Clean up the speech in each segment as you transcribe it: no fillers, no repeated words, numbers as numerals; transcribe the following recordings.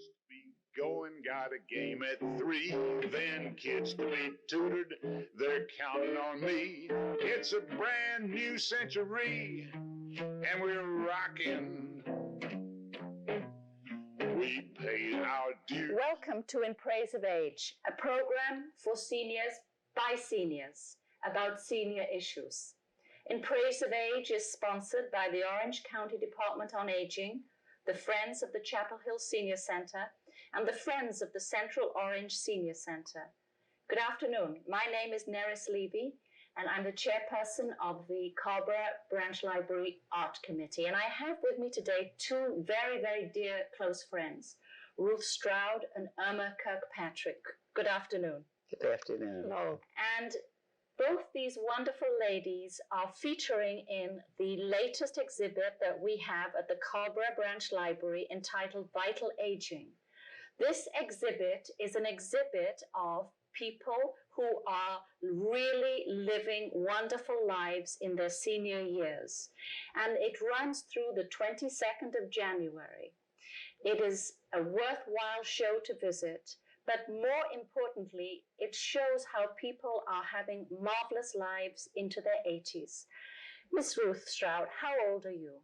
Must be going, got a game at 3. Then kids to be tutored, they're counting on me. It's a brand new century, and we're rocking. We paid our due. Welcome to In Praise of Age, a program for seniors by seniors about senior issues. In Praise of Age is sponsored by the Orange County Department on Aging, the Friends of the Chapel Hill Senior Center, and the Friends of the Central Orange Senior Center. Good afternoon. My name is Nerys Levy, and I'm the chairperson of the Carrboro Ranch Library Art Committee. And I have with me today two very, very dear close friends, Ruth Stroud and Erma Kirkpatrick. Good afternoon. Good afternoon. Hello. And both these wonderful ladies are featuring in the latest exhibit that we have at the Carrboro Ranch Library entitled Vital Aging. This exhibit is an exhibit of people who are really living wonderful lives in their senior years. And it runs through the 22nd of January. It is a worthwhile show to visit. But more importantly, it shows how people are having marvelous lives into their 80s. Miss Ruth Stroud, how old are you?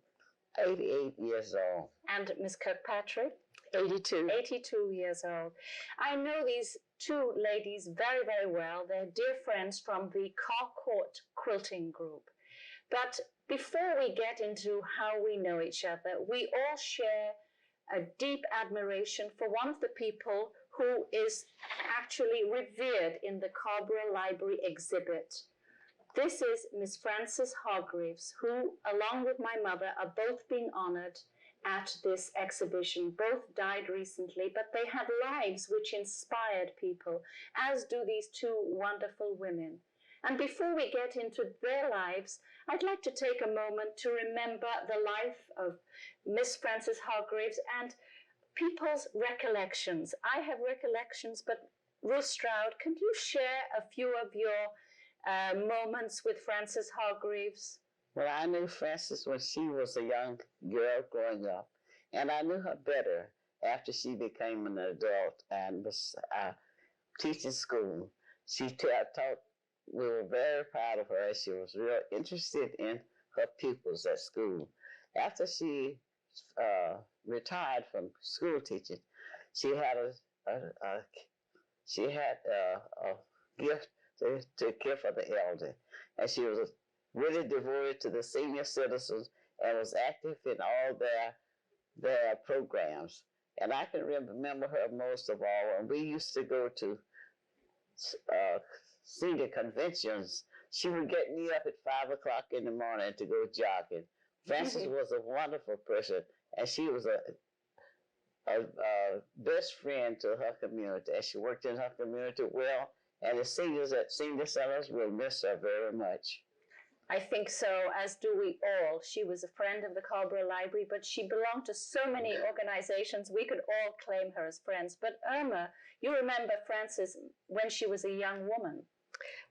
88 years old. And Miss Kirkpatrick? 82. 82 years old. I know these two ladies very, very well. They're dear friends from the Carr Court Quilting Group. But before we get into how we know each other, we all share a deep admiration for one of the people who is actually revered in the Carrboro Library exhibit. This is Miss Frances Hargreaves, who, along with my mother, are both being honored at this exhibition. Both died recently, but they had lives which inspired people, as do these two wonderful women. And before we get into their lives, I'd like to take a moment to remember the life of Miss Frances Hargreaves and people's recollections. I have recollections, but Ruth Stroud, can you share a few of your moments with Frances Hargreaves? Well, I knew Frances when she was a young girl growing up, and I knew her better after she became an adult and was teaching school. She taught. We were very proud of her. She was real interested in her pupils at school. After she retired from school teaching, she had a gift to care for the elderly, and she was really devoted to the senior citizens and was active in all their programs. And I can remember her most of all when we used to go to senior conventions. She would get me up at 5 o'clock in the morning to go jogging. Frances was a wonderful person, and she was a best friend to her community, and she worked in her community well, and the seniors at senior centers will miss her very much. I think so, as do we all. She was a friend of the Carrboro Library, but she belonged to so many organizations, we could all claim her as friends. But Erma, you remember Frances when she was a young woman.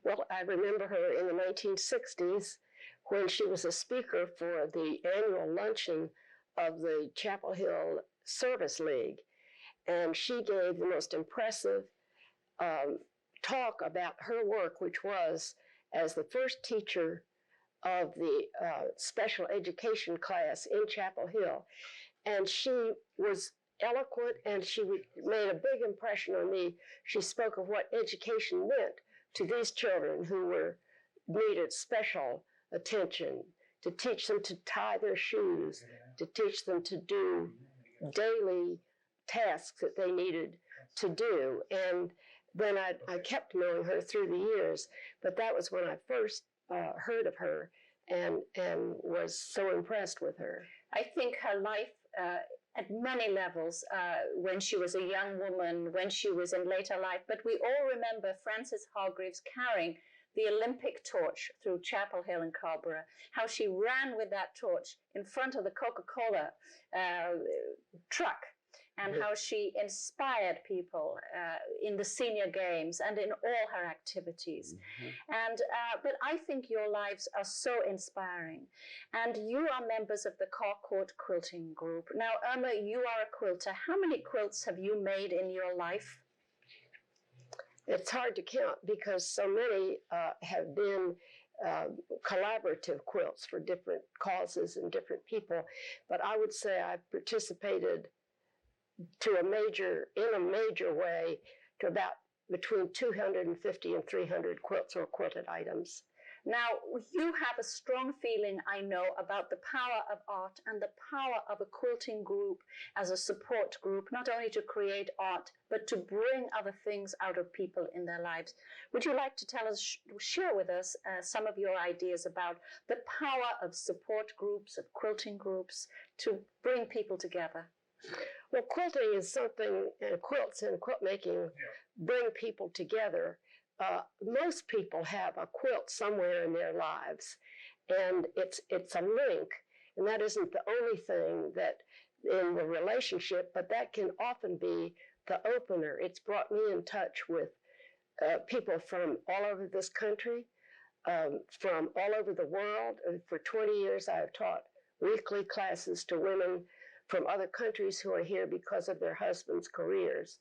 Well, I remember her in the 1960s when she was a speaker for the annual luncheon of the Chapel Hill Service League. And she gave the most impressive talk about her work, which was as the first teacher of the special education class in Chapel Hill. And she was eloquent, and she made a big impression on me. She spoke of what education meant to these children who needed special attention, to teach them to tie their shoes, to teach them to do daily tasks that they needed to do. And then I kept knowing her through the years, but that was when I first heard of her and was so impressed with her. I think her life at many levels, when she was a young woman, when she was in later life, but we all remember Frances Hargreaves carrying the Olympic torch through Chapel Hill and Carrboro, how she ran with that torch in front of the Coca-Cola truck and how she inspired people in the senior games and in all her activities. And but I think your lives are so inspiring, and you are members of the Carr Court Quilting Group. Now, Erma, you are a quilter. How many quilts have you made in your life? It's hard to count because so many have been collaborative quilts for different causes and different people. But I would say I've participated in a major way to about between 250 and 300 quilts or quilted items. Now, you have a strong feeling, I know, about the power of art and the power of a quilting group as a support group, not only to create art, but to bring other things out of people in their lives. Would you like to tell us, share with us some of your ideas about the power of support groups, of quilting groups, to bring people together? Well, quilting is something, and quilts and quilt making bring people together. Most people have a quilt somewhere in their lives, and it's a link, and that isn't the only thing that in the relationship, but that can often be the opener. It's brought me in touch with people from all over this country, from all over the world. For 20 years, I have taught weekly classes to women from other countries who are here because of their husbands' careers.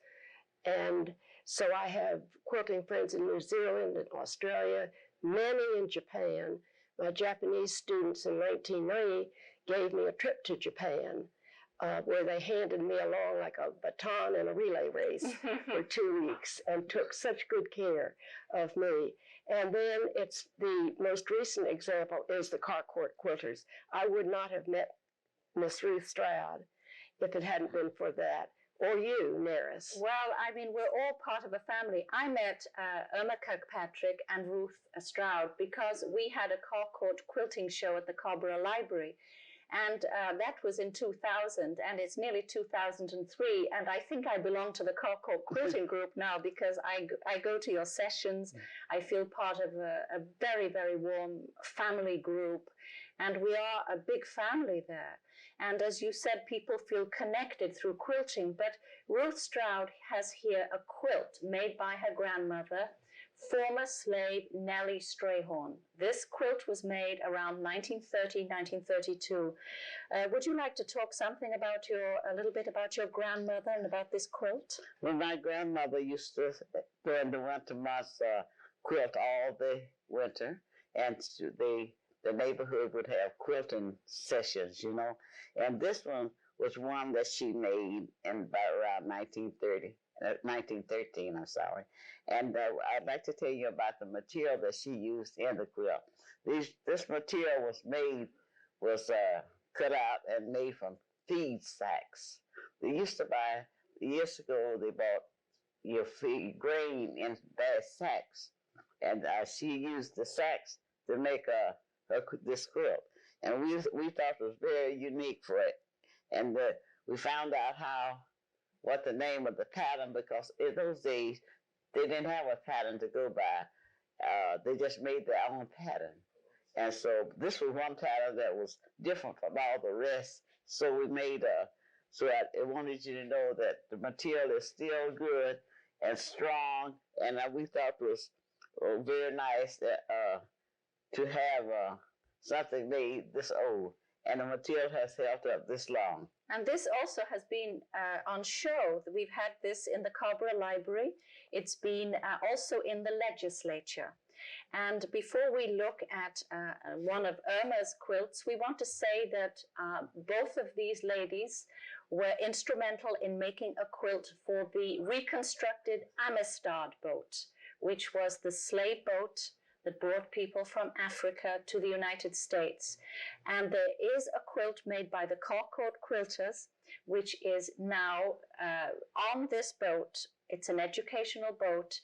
And so I have quilting friends in New Zealand and Australia, many in Japan. My Japanese students in 1990 gave me a trip to Japan where they handed me along like a baton in a relay race for 2 weeks and took such good care of me. And then it's the most recent example is the Carr Court Quilters. I would not have met Miss Ruth Stroud if it hadn't been for that. Or you, Nerys. Well, I mean, we're all part of a family. I met Erma Kirkpatrick and Ruth Stroud because we had a Carr Court quilting show at the Carrboro Library. And that was in 2000, and it's nearly 2003. And I think I belong to the Carr Court Quilting Group now because I go to your sessions. I feel part of a very, very warm family group. And we are a big family there. And as you said, people feel connected through quilting. But Ruth Stroud has here a quilt made by her grandmother, former slave Nellie Strayhorn. This quilt was made around 1930, 1932. Would you like to talk a little bit about your grandmother and about this quilt? Well, my grandmother used to, during the winter months, quilt all the winter, and the neighborhood would have quilting sessions, you know. And this one was one that she made in about around 1913, I'm sorry. And I'd like to tell you about the material that she used in the quilt. This material was cut out and made from feed sacks. They used to buy, years ago, they bought your feed grain in bad sacks. And she used the sacks to make this quilt, and we thought it was very unique for it. And we found out what the name of the pattern, because in those days they didn't have a pattern to go by. They just made their own pattern, and so this was one pattern that was different from all the rest. So we made so I wanted you to know that the material is still good and strong, and we thought it was very nice that to have something made this old, and the material has held up this long. And this also has been on show. We've had this in the Carrboro Library. It's been also in the legislature. And before we look at one of Erma's quilts, we want to say that both of these ladies were instrumental in making a quilt for the reconstructed Amistad boat, which was the slave boat that brought people from Africa to the United States. And there is a quilt made by the Carr Court Quilters, which is now on this boat. It's an educational boat,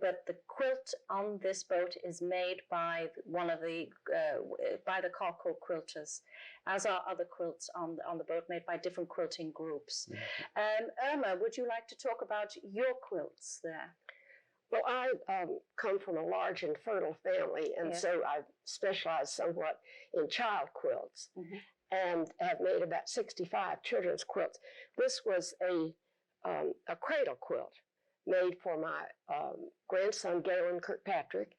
but the quilt on this boat is made by by the Carr Court Quilters, as are other quilts on the boat made by different quilting groups. Erma, would you like to talk about your quilts there? Well, I come from a large and fertile family, and so I specialize somewhat in child quilts. and have made about 65 children's quilts. This was a cradle quilt made for my grandson, Galen Kirkpatrick,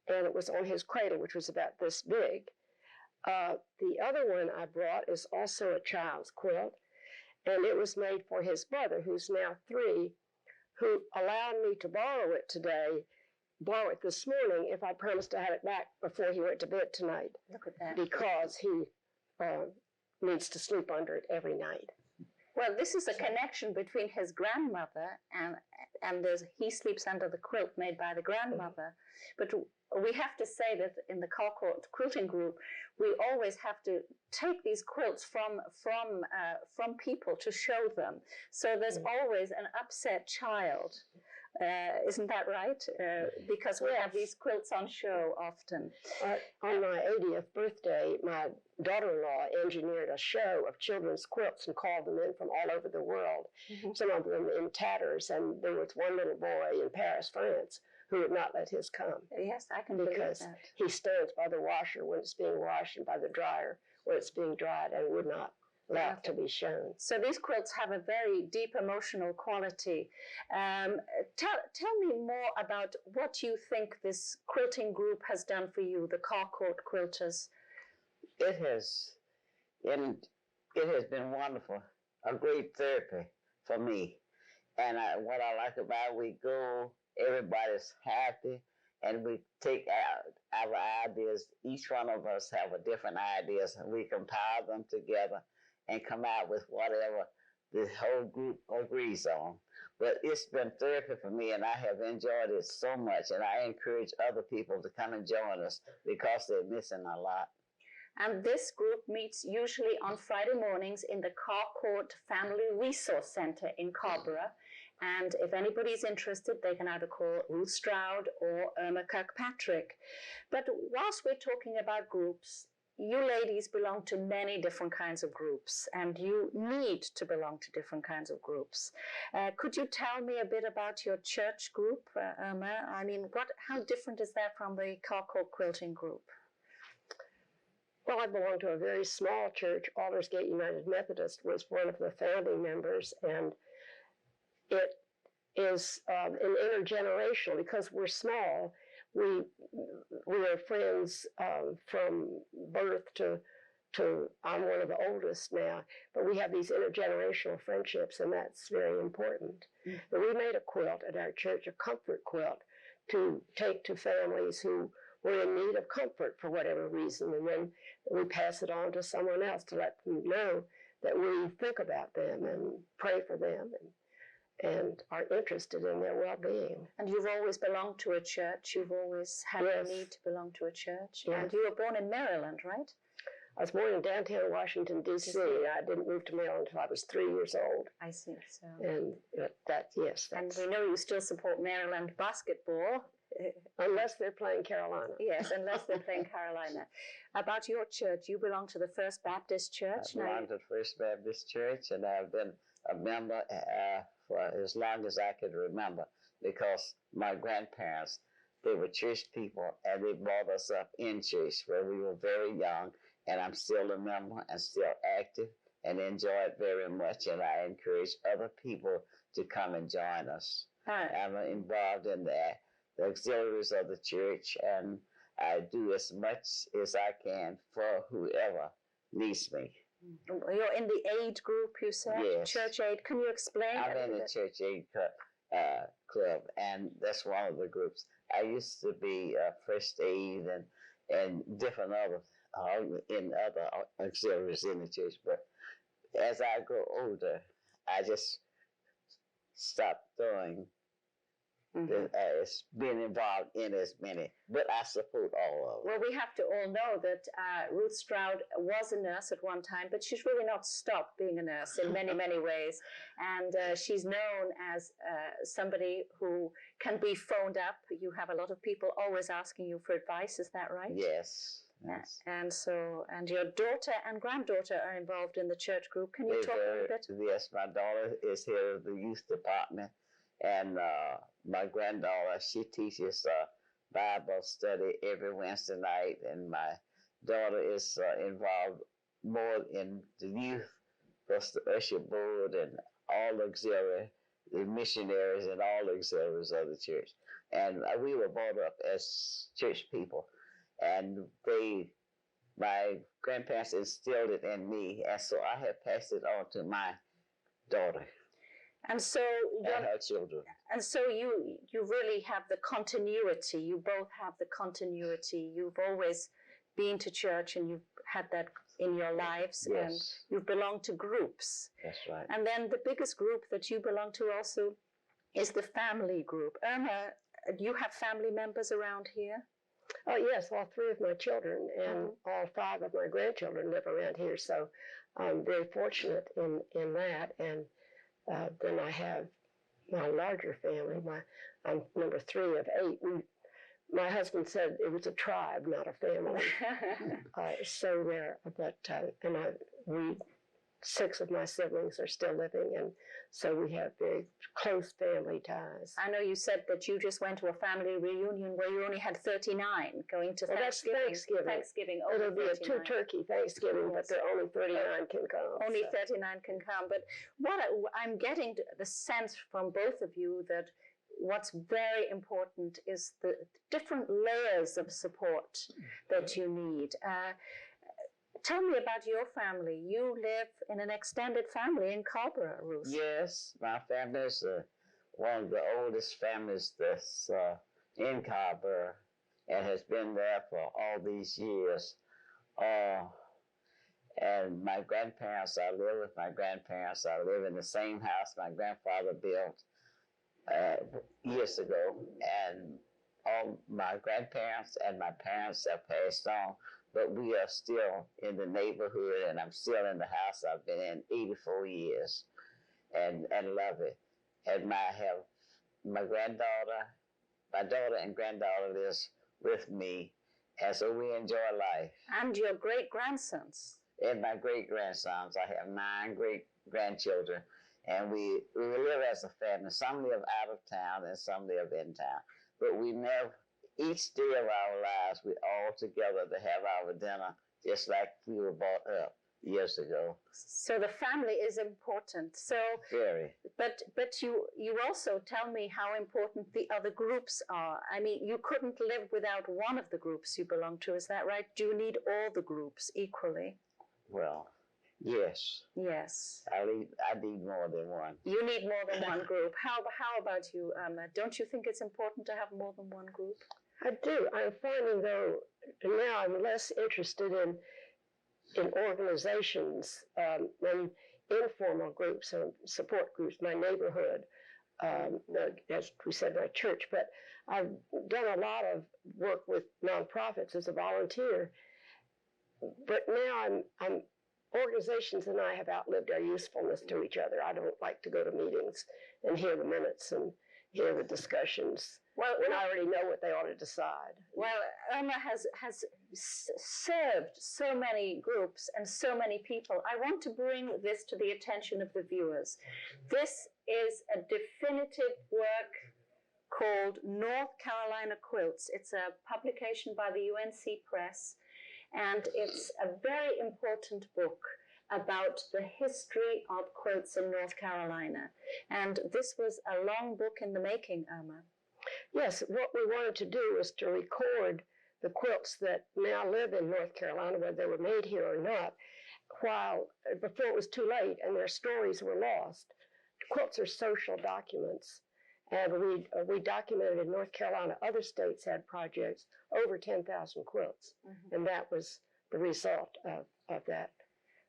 and it was on his cradle, which was about this big. The other one I brought is also a child's quilt, and it was made for his brother, who's now 3, who allowed me to borrow it this morning, if I promised to have it back before he went to bed tonight. Look at that. Because he needs to sleep under it every night. Well, this is a connection between his grandmother and he sleeps under the quilt made by the grandmother. But we have to say that in the Carr Court Quilting Group, we always have to take these quilts from people to show them. So there's always an upset child. Isn't that right? Because we have these quilts on show often. On my 80th birthday, my daughter-in-law engineered a show of children's quilts and called them in from all over the world, some of them in tatters, and there was one little boy in Paris, France, who would not let his come. Yes, I can believe because that. He stands by the washer when it's being washed and by the dryer when it's being dried, and would not allow it to be shown. So these quilts have a very deep emotional quality. Tell me more about what you think this quilting group has done for you, the Carr Court Quilters. It has been wonderful, a great therapy for me. And what I like about it, we go, everybody's happy, and we take our ideas. Each one of us have a different ideas, and we compile them together and come out with whatever the whole group agrees on. But it's been therapy for me, and I have enjoyed it so much, and I encourage other people to come and join us because they're missing a lot. And this group meets usually on Friday mornings in the Carr Court Family Resource Center in Carrboro. And if anybody's interested, they can either call Ruth Stroud or Erma Kirkpatrick. But whilst we're talking about groups, you ladies belong to many different kinds of groups, and you need to belong to different kinds of groups. Could you tell me a bit about your church group, Erma? I mean, how different is that from the Carr Court Quilting Group? Well, I belong to a very small church. Aldersgate United Methodist was one of the founding members, and it is an intergenerational because we're small. We are friends from birth to I'm one of the oldest now, but we have these intergenerational friendships, and that's very important. But we made a quilt at our church, a comfort quilt, to take to families who were in need of comfort for whatever reason, and then we pass it on to someone else to let them know that we think about them and pray for them and are interested in their well-being. And you've always belonged to a church. You've always had a need to belong to a church. Yes. And you were born in Maryland, right? I was born in downtown Washington, D.C. I didn't move to Maryland until I was 3 years old. I see. So. And And we know you still support Maryland basketball. Unless they're playing Carolina. Yes, unless they're playing Carolina. About your church, you belong to the First Baptist Church? I belong to the First Baptist Church, and I've been a member for as long as I could remember, because my grandparents, they were church people, and they brought us up in church where we were very young, and I'm still a member and still active and enjoy it very much, and I encourage other people to come and join us. I'm involved in the auxiliaries of the church, and I do as much as I can for whoever needs me. You're in the aid group, you said? Yes. Church aid. Can you explain? I'm in the church aid club, and that's one of the groups. I used to be first aid and different other in other auxiliaries in the church, but as I grow older, I just stopped doing being involved in as many, but I support all of them. Well, we have to all know that Ruth Stroud was a nurse at one time, but she's really not stopped being a nurse in many, many ways. And she's known as somebody who can be phoned up. You have a lot of people always asking you for advice, is that right? Yes. Yes. And your daughter and granddaughter are involved in the church group. Can you talk a little bit? Yes, my daughter is head of the youth department, and my granddaughter, she teaches Bible study every Wednesday night, and my daughter is involved more in the youth, plus the usher board and all auxiliary, the missionaries and all auxiliaries of the church. And we were brought up as church people. And my grandparents instilled it in me, and so I have passed it on to my daughter And so and her children. And so you really have the continuity. You both have the continuity. You've always been to church and you've had that in your lives. Yes. And you've belonged to groups. That's right. And then the biggest group that you belong to also is the family group. Erma, do you have family members around here? Oh, yes, all 3 of my children and all 5 of my grandchildren live around here. So I'm very fortunate in that. And then I have my larger family. I'm number 3 of 8. My husband said it was a tribe, not a family. So there, but we 6 of my siblings are still living, and so we have very close family ties. I know you said that you just went to a family reunion where you only had 39 going to Thanksgiving. That's Thanksgiving. Only It'll be a 2-turkey Thanksgiving, but there only 39 can come. Only 39 can come. But I'm getting the sense from both of you that what's very important is the different layers of support that you need. Tell me about your family. You live in an extended family in Carrboro, Ruth. Yes, my family is one of the oldest families that's in Carrboro and has been there for all these years. And my grandparents, I live with my grandparents. I live in the same house my grandfather built years ago. And all my grandparents and my parents have passed on. But we are still in the neighborhood, and I'm still in the house I've been in 84 years, and love it. And I have my daughter and granddaughter lives with me, and so we enjoy life. And your great-grandsons. And my great-grandsons. I have 9 great-grandchildren, and we live as a family. Some live out of town, and some live in town. But we never... Each day of our lives, we're all together to have our dinner, just like we were brought up years ago. So the family is important. So very. But you also tell me how important the other groups are. I mean, you couldn't live without one of the groups you belong to. Is that right? Do you need all the groups equally? Well, yes. Yes. I need more than one. You need more than one group. How about you, Erma? Don't you think it's important to have more than one group? I do. I'm finding, though, now I'm less interested in organizations and informal groups and support groups, my neighborhood, as we said, my church. But I've done a lot of work with nonprofits as a volunteer. But now I'm organizations and I have outlived our usefulness to each other. I don't like to go to meetings and hear the minutes and hear the discussions. Well, when I already know what they ought to decide. Well, Erma has served so many groups and so many people. I want to bring this to the attention of the viewers. This is a definitive work called North Carolina Quilts. It's a publication by the UNC Press, and it's a very important book about the history of quilts in North Carolina. And this was a long book in the making, Erma. Yes, what we wanted to do was to record the quilts that now live in North Carolina, whether they were made here or not, before it was too late and their stories were lost. Quilts are social documents, and we documented in North Carolina. Other states had projects, over 10,000 quilts, and that was the result of that.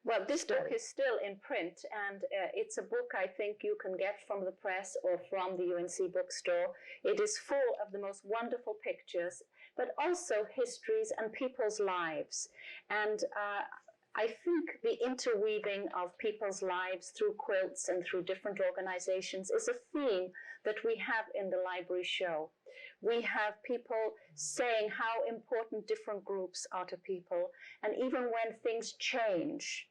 Well, this book is still in print, and it's a book I think you can get from the press or from the UNC bookstore. It is full of the most wonderful pictures, but also histories and people's lives. And I think the interweaving of people's lives through quilts and through different organizations is a theme that we have in the library show. We have people saying how important different groups are to people, and even when things change,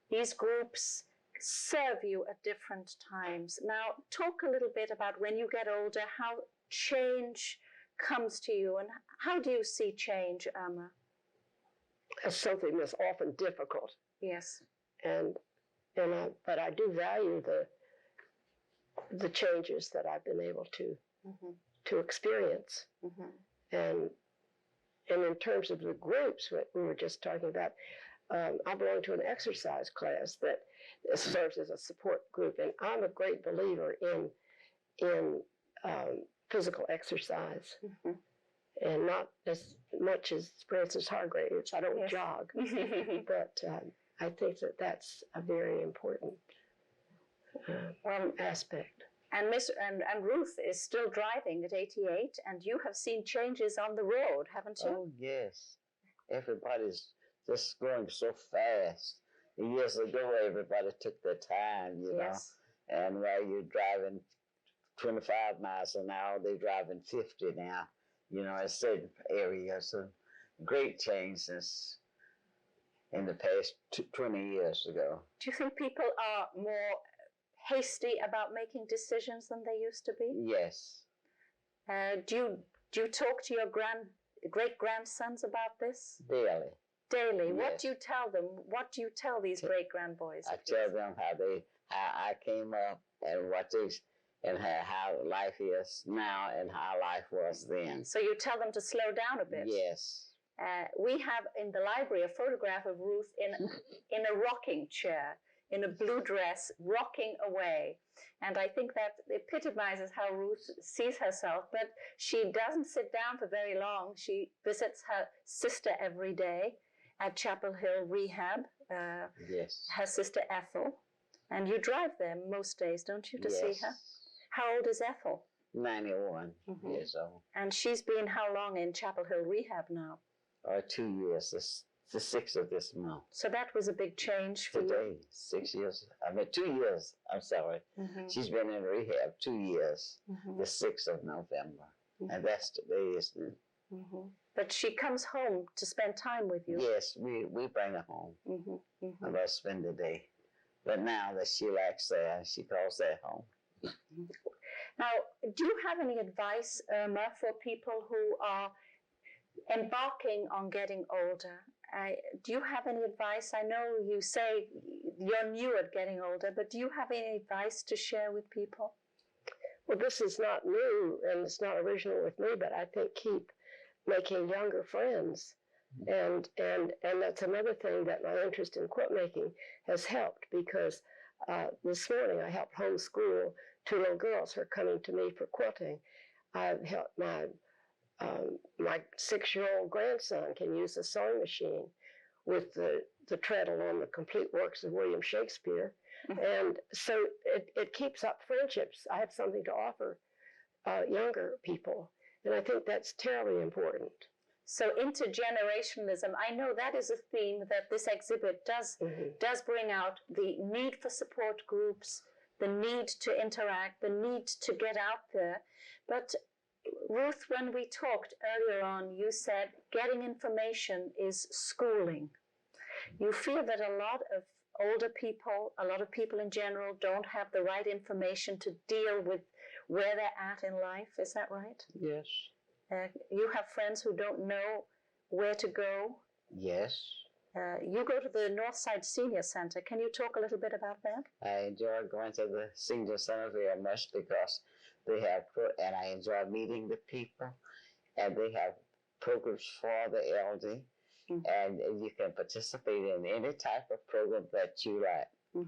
these groups serve you at different times. Now, talk a little bit about when you get older, how change comes to you, and how do you see change, Erma? As something that's often difficult. Yes. But I do value the changes that I've been able to experience. And in terms of the groups, what we were just talking about, I belong to an exercise class that serves as a support group, and I'm a great believer in physical exercise, and not as much as Frances Hargraves. I don't jog, but I think that's a very important aspect. And Ruth is still driving at 88, and you have seen changes on the road, haven't you? Oh, yes. Everybody's just going so fast. Years ago, everybody took their time, you know. And while you're driving 25 miles an hour, they're driving 50 now, you know, in certain areas. So great change since in the past 20 years ago. Do you think people are more hasty about making decisions than they used to be? Yes. Do you talk to your great-grandsons about this? Daily. Daily. Yes. What do you tell them? What do you tell these great-grandboys? I tell them how I came up and how life is now and how life was then. So you tell them to slow down a bit? Yes. We have in the library a photograph of Ruth in a rocking chair, in a blue dress, rocking away. And I think that epitomizes how Ruth sees herself, but she doesn't sit down for very long. She visits her sister every day at Chapel Hill Rehab, yes. Her sister Ethel. And you drive there most days, don't you, to see her? How old is Ethel? 91 years old. And she's been how long in Chapel Hill Rehab now? 2 years. It's the 6th of this month. So that was a big change for Today, you. 6 years. 2 years. I'm sorry. She's been in rehab 2 years. The 6th of November. And that's today, isn't it? But she comes home to spend time with you. Yes, we bring her home. And I spend the day. But now that she likes there, she calls that home. Now, do you have any advice, Erma, for people who are embarking on getting older? Do you have any advice? I know you say you're new at getting older, but do you have any advice to share with people? Well, this is not new, and it's not original with me, but I think keep making younger friends. And that's another thing that my interest in quilt making has helped, because this morning I helped homeschool 2 little girls who are coming to me for quilting. I've helped my 6-year-old grandson can use a sewing machine with the treadle on the complete works of William Shakespeare. And so it keeps up friendships. I have something to offer younger people, and I think that's terribly important. So intergenerationalism, I know that is a theme that this exhibit does bring out, the need for support groups, the need to interact, the need to get out there. But Ruth, when we talked earlier on, you said getting information is schooling. You feel that a lot of older people, a lot of people in general, don't have the right information to deal with where they're at in life. Is that right? Yes. You have friends who don't know where to go. Yes. You go to the Northside Senior Center. Can you talk a little bit about that? I enjoy going to the Senior Center very much because they have, and I enjoy meeting the people, and they have programs for the elderly, and you can participate in any type of program that you like.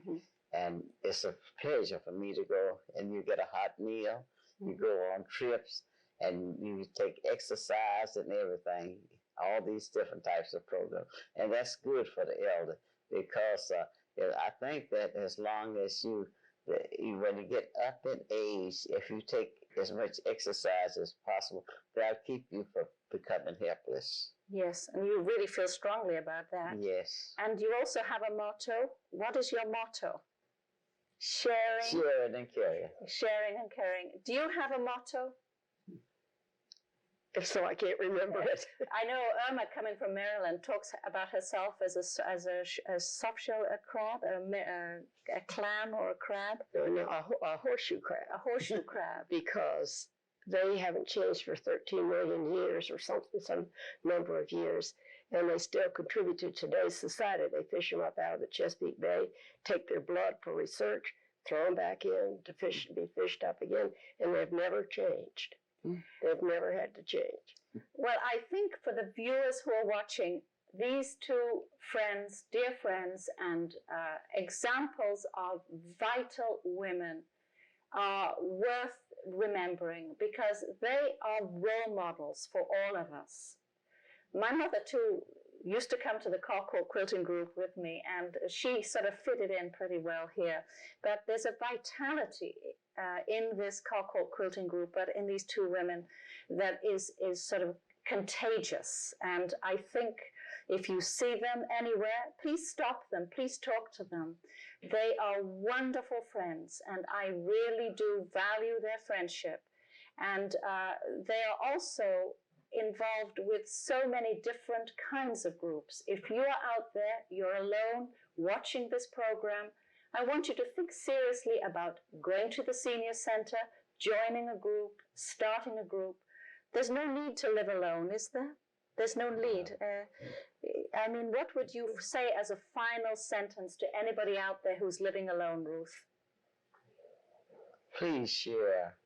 And it's a pleasure for me to go, and you get a hot meal, you go on trips, and you take exercise and everything, all these different types of programs. And that's good for the elder, because I think that as long as when you get up in age, if you take as much exercise as possible, that'll keep you from becoming helpless. Yes, and you really feel strongly about that. Yes. And you also have a motto. What is your motto? Sharing. Sharing and caring. Sharing and caring. Do you have a motto? If so, I can't remember it. I know Erma, coming from Maryland, talks about herself as a soft shell crab, a clam or a crab. No, a horseshoe crab. A horseshoe crab. Because they haven't changed for 13 million years or something, some number of years, and they still contribute to today's society. They fish them up out of the Chesapeake Bay, take their blood for research, throw them back in to be fished up again, and they've never changed. They've never had to change. Well, I think for the viewers who are watching, these two friends, dear friends, and examples of vital women are worth remembering because they are role models for all of us. My mother, too, used to come to the Carr Court Quilting Group with me, and she sort of fitted in pretty well here. But there's a vitality in this Carr Court Quilting Group, but in these two women, that is sort of contagious. And I think if you see them anywhere, please stop them, please talk to them. They are wonderful friends, and I really do value their friendship. And they are also involved with so many different kinds of groups. If you are out there, you're alone, watching this program, I want you to think seriously about going to the senior center, joining a group, starting a group. There's no need to live alone, is there? There's no need. I mean, what would you say as a final sentence to anybody out there who's living alone, Ruth? Please share.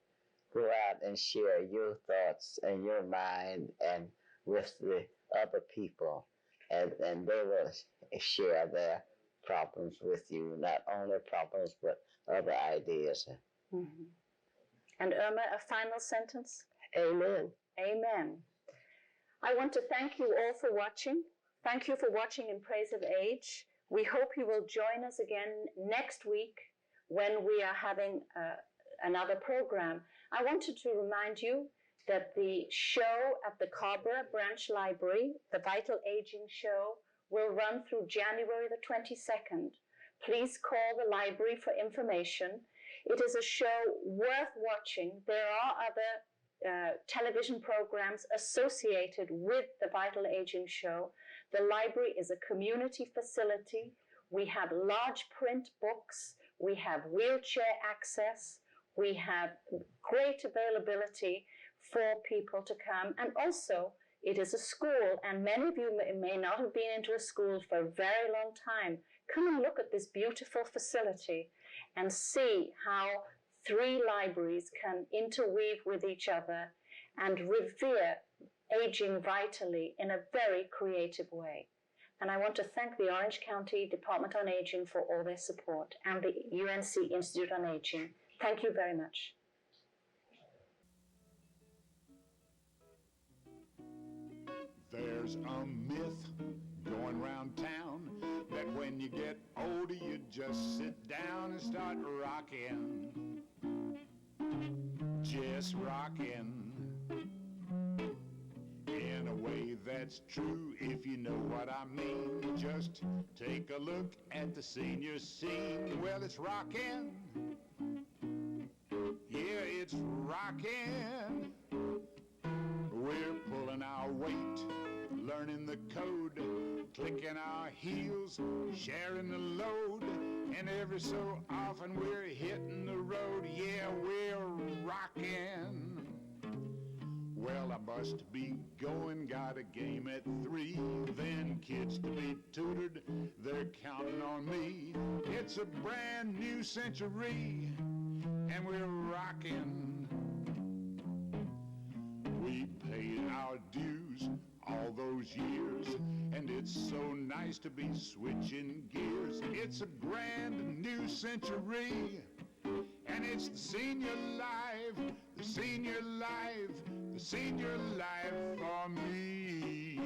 Go out and share your thoughts and your mind and with the other people. And they will share their problems with you, not only problems, but other ideas. Mm-hmm. And Erma, a final sentence? Amen. Amen. I want to thank you all for watching. Thank you for watching In Praise of Age. We hope you will join us again next week when we are having another program. I wanted to remind you that the show at the Carrboro Ranch Library, the Vital Aging Show, will run through January the 22nd. Please call the library for information. It is a show worth watching. There are other television programs associated with the Vital Aging Show. The library is a community facility. We have large print books. We have wheelchair access. We have great availability for people to come. And also, it is a school, and many of you may not have been into a school for a very long time. Come and look at this beautiful facility and see how 3 libraries can interweave with each other and revere aging vitally in a very creative way. And I want to thank the Orange County Department on Aging for all their support and the UNC Institute on Aging. Thank you very much. There's a myth going round town that when you get older you just sit down and start rocking. Just rocking. In a way that's true if you know what I mean. Just take a look at the senior scene. Well, it's rocking. Yeah, it's rocking. We're pulling our weight, learning the code, clicking our heels, sharing the load, and every so often we're hitting the road. Yeah, we're rocking. Well, I must be going, got a game at 3, then kids to be tutored, they're counting on me. It's a brand new century, and we're rocking. We paid our dues all those years, and it's so nice to be switching gears. It's a brand new century, and it's the senior life, the senior life, the senior life for me.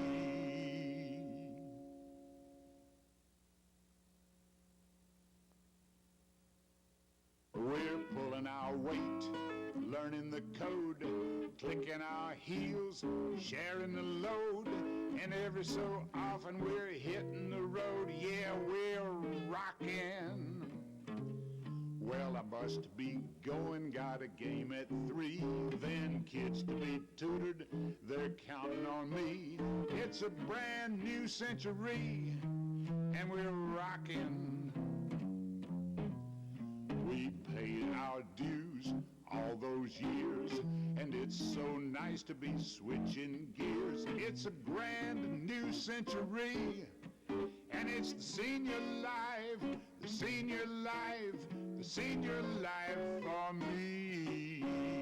We're pulling our weight, learning the code, clicking our heels, sharing the load, and every so often we're hitting the road. Yeah, we're rocking. Well, I must be going, got a game at 3, then kids to be tutored, they're counting on me. It's a brand new century, and we're rocking. We paid our dues all those years, and it's so nice to be switching gears. It's a grand new century, and it's the senior life, the senior life, the senior life for me.